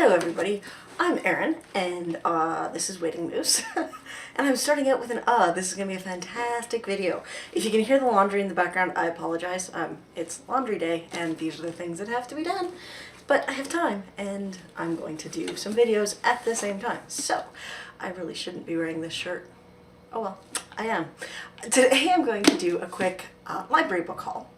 Hello everybody, I'm Erin, and this is Waiting Moose, and I'm starting out with an this is going to be a fantastic video. If you can hear the laundry in the background, I apologize. It's laundry day, and these are the things that have to be done, but I have time, and I'm going to do some videos at the same time, so I really shouldn't be wearing this shirt. Oh well, I am. Today I'm going to do a quick library book haul.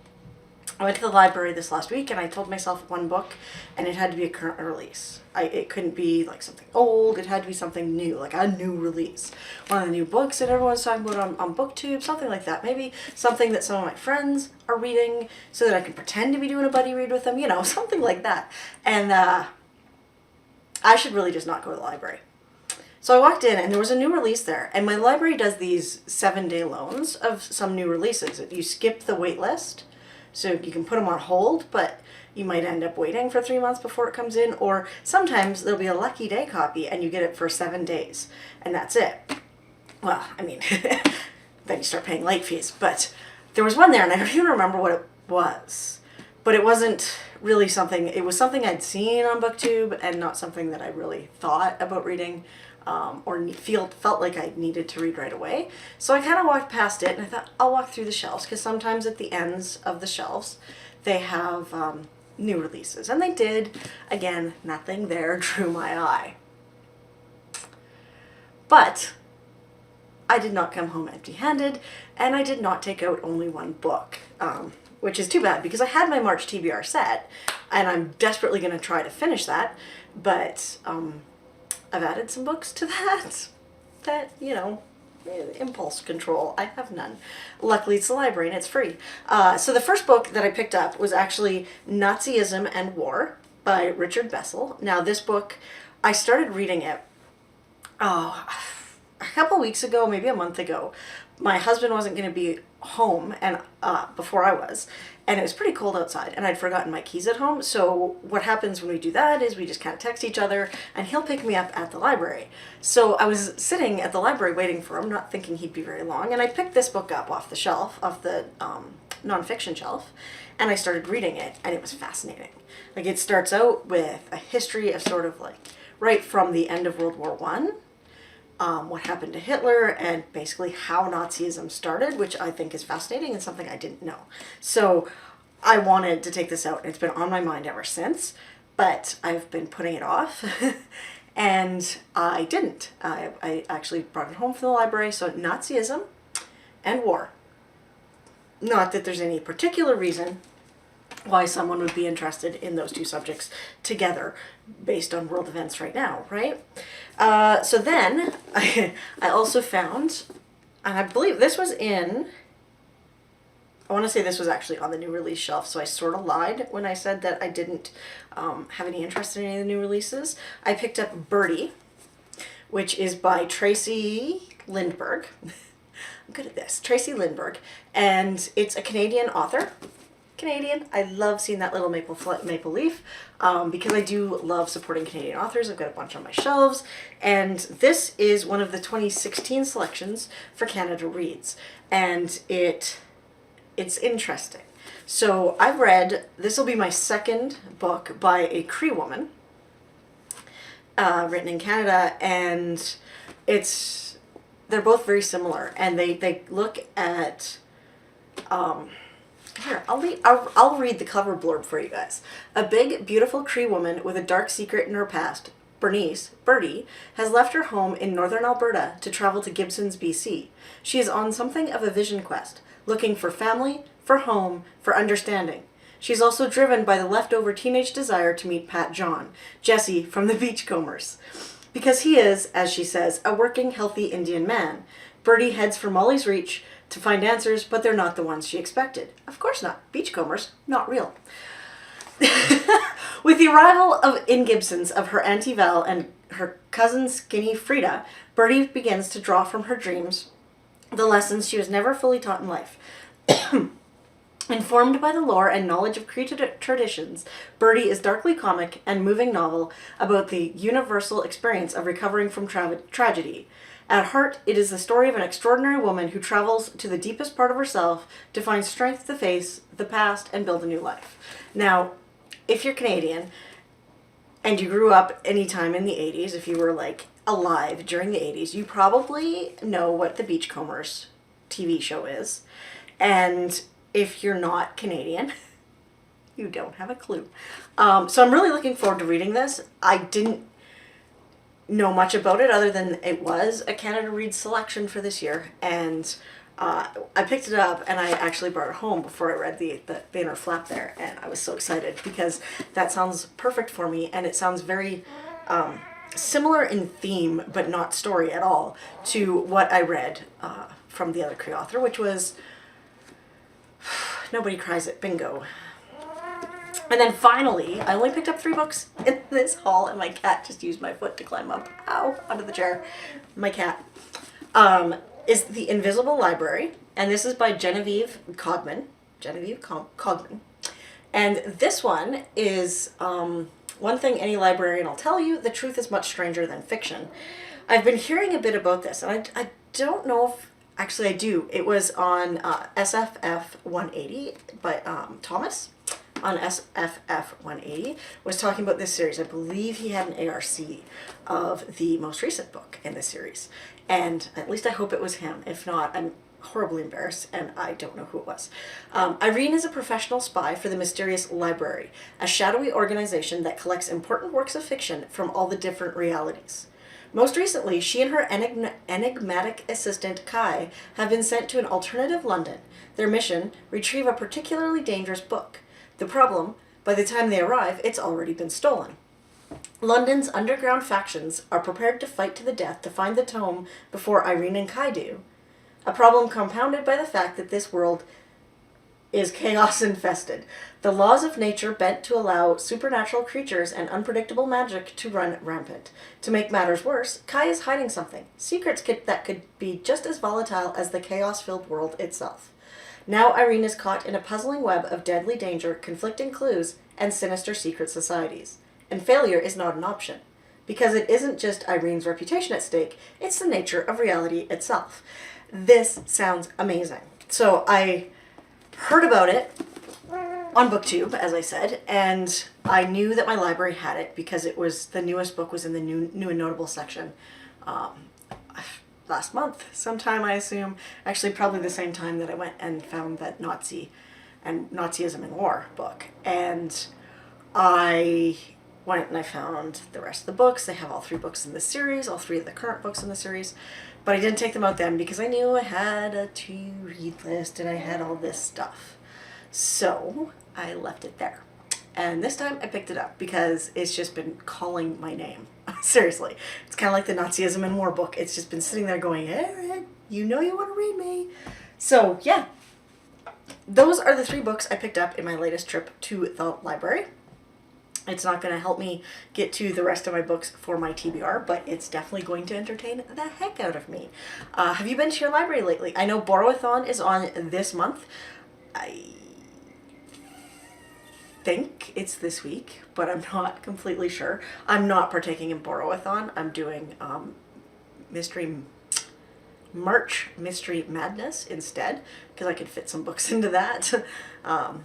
I went to the library this last week and I told myself one book and it had to be a current release. It couldn't be like something old, it had to be something new, like a new release. One of the new books that everyone's talking about on BookTube, something like that. Maybe something that some of my friends are reading so that I can pretend to be doing a buddy read with them, you know, something like that. And I should really just not go to the library. So I walked in and there was a new release there, and my library does these 7-day loans of some new releases. You skip the wait list. So you can put them on hold, but you might end up waiting for 3 months before it comes in, or sometimes there'll be a lucky day copy and you get it for 7 days, and that's it. Well, I mean, then you start paying late fees, but there was one there and I don't even remember what it was, but it wasn't really something, it was something I'd seen on BookTube and not something that I really thought about reading. Or felt like I needed to read right away. So I kind of walked past it and I thought I'll walk through the shelves, because sometimes at the ends of the shelves they have new releases, and they did. Again, nothing there drew my eye. But I did not come home empty-handed, and I did not take out only one book, which is too bad because I had my March TBR set and I'm desperately going to try to finish that, but I've added some books to that, you know, impulse control. I have none. Luckily it's the library and it's free. So the first book that I picked up was actually Nazism and War by Richard Bessel. Now this book, I started reading it, a couple weeks ago, maybe a month ago. My husband wasn't going to be home and before I was, and it was pretty cold outside and I'd forgotten my keys at home. So what happens when we do that is we just kind of text each other and he'll pick me up at the library. So I was sitting at the library waiting for him, not thinking he'd be very long, and I picked this book up off the shelf, off the nonfiction shelf, and I started reading it, and it was fascinating. Like, it starts out with a history of sort of like right from the end of World War One. What happened to Hitler, and basically how Nazism started, which I think is fascinating and something I didn't know. So I wanted to take this out, and it's been on my mind ever since, but I've been putting it off, and I didn't. I actually brought it home from the library. So Nazism and War. Not that there's any particular reason why someone would be interested in those two subjects together based on world events right now, right? So then I also found, and I believe this was in, I want to say this was actually on the new release shelf, so I sort of lied when I said that I didn't have any interest in any of the new releases. I picked up Bertie, which is by Tracy Lindbergh. I'm good at this. Tracy Lindbergh, and it's a Canadian author. Canadian. I love seeing that little maple leaf because I do love supporting Canadian authors. I've got a bunch on my shelves, and this is one of the 2016 selections for Canada Reads, and it's interesting. So I've read, this will be my second book by a Cree woman written in Canada, and they're both very similar, and they look at here, I'll read the cover blurb for you guys. A big, beautiful Cree woman with a dark secret in her past, Bertie, has left her home in northern Alberta to travel to Gibsons, BC. She is on something of a vision quest, looking for family, for home, for understanding. She's also driven by the leftover teenage desire to meet Pat John, Jesse from the Beachcombers. Because he is, as she says, a working, healthy Indian man. Bertie heads for Molly's Reach to find answers, but they're not the ones she expected. Of course not. Beachcombers, not real. With the arrival in Gibsons of her Auntie Val and her cousin Skinny Frida, Bertie begins to draw from her dreams the lessons she was never fully taught in life. Informed by the lore and knowledge of Cree traditions, Bertie is darkly comic and moving novel about the universal experience of recovering from tragedy. At heart, it is the story of an extraordinary woman who travels to the deepest part of herself to find strength to face the past and build a new life. Now, if you're Canadian, and you grew up anytime in the 80s, if you were like alive during the 80s, you probably know what the Beachcombers TV show is. And if you're not Canadian, you don't have a clue. So I'm really looking forward to reading this. I didn't know much about it other than it was a Canada Reads selection for this year, and I picked it up and I actually brought it home before I read the inner flap there, and I was so excited because that sounds perfect for me, and it sounds very similar in theme but not story at all to what I read from the other Cree author, which was Nobody Cries at Bingo. And then finally, I only picked up 3 books in this haul, and my cat just used my foot to climb up, onto the chair. My cat. Is The Invisible Library, and this is by Genevieve Cogman. Cogman. And this one is one thing any librarian will tell you: the truth is much stranger than fiction. I've been hearing a bit about this, and I don't know if, actually I do. It was on SFF 180 by Thomas. On SFF 180 was talking about this series. I believe he had an ARC of the most recent book in this series, and at least I hope it was him. If not, I'm horribly embarrassed and I don't know who it was. Irene is a professional spy for the Mysterious Library, a shadowy organization that collects important works of fiction from all the different realities. Most recently, she and her enigmatic assistant Kai have been sent to an alternative London. Their mission: retrieve a particularly dangerous book. The problem: by the time they arrive, it's already been stolen. London's underground factions are prepared to fight to the death to find the tome before Irene and Kai do. A problem compounded by the fact that this world is chaos infested. The laws of nature bent to allow supernatural creatures and unpredictable magic to run rampant. To make matters worse, Kai is hiding something. Secrets that could be just as volatile as the chaos-filled world itself. Now Irene is caught in a puzzling web of deadly danger, conflicting clues, and sinister secret societies. And failure is not an option. Because it isn't just Irene's reputation at stake, it's the nature of reality itself. This sounds amazing. So I heard about it on BookTube, as I said, and I knew that my library had it because it was, the newest book was in the new and notable section. Last month, sometime, I assume. Actually, probably the same time that I went and found that Nazism and War book. And I went and I found the rest of the books. They have all 3 books in the series, all 3 of the current books in the series. But I didn't take them out then because I knew I had a to-read list and I had all this stuff. So I left it there. And this time I picked it up because it's just been calling my name. Seriously. It's kind of like the Nazism and War book. It's just been sitting there going, Erin, you know you want to read me. So, yeah. Those are the 3 books I picked up in my latest trip to the library. It's not going to help me get to the rest of my books for my TBR, but it's definitely going to entertain the heck out of me. Have you been to your library lately? I know Borrow-a-thon is on this month. I think it's this week, but I'm not completely sure. I'm not partaking in Borrow-a-thon. I'm doing March Mystery Madness instead, because I could fit some books into that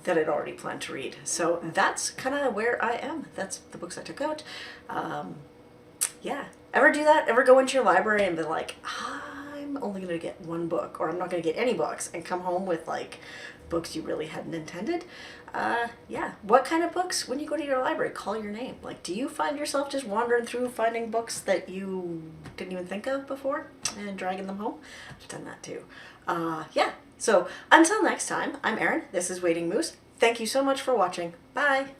that I'd already planned to read. So that's kind of where I am. That's the books I took out. Yeah. Ever do that? Ever go into your library and be like, I'm only going to get 1 book, or I'm not going to get any books, and come home with like books you really hadn't intended? Yeah. What kind of books, when you go to your library, call your name? Like, do you find yourself just wandering through finding books that you didn't even think of before and dragging them home? I've done that too. Yeah. So until next time, I'm Erin. This is Waiting Moose. Thank you so much for watching. Bye.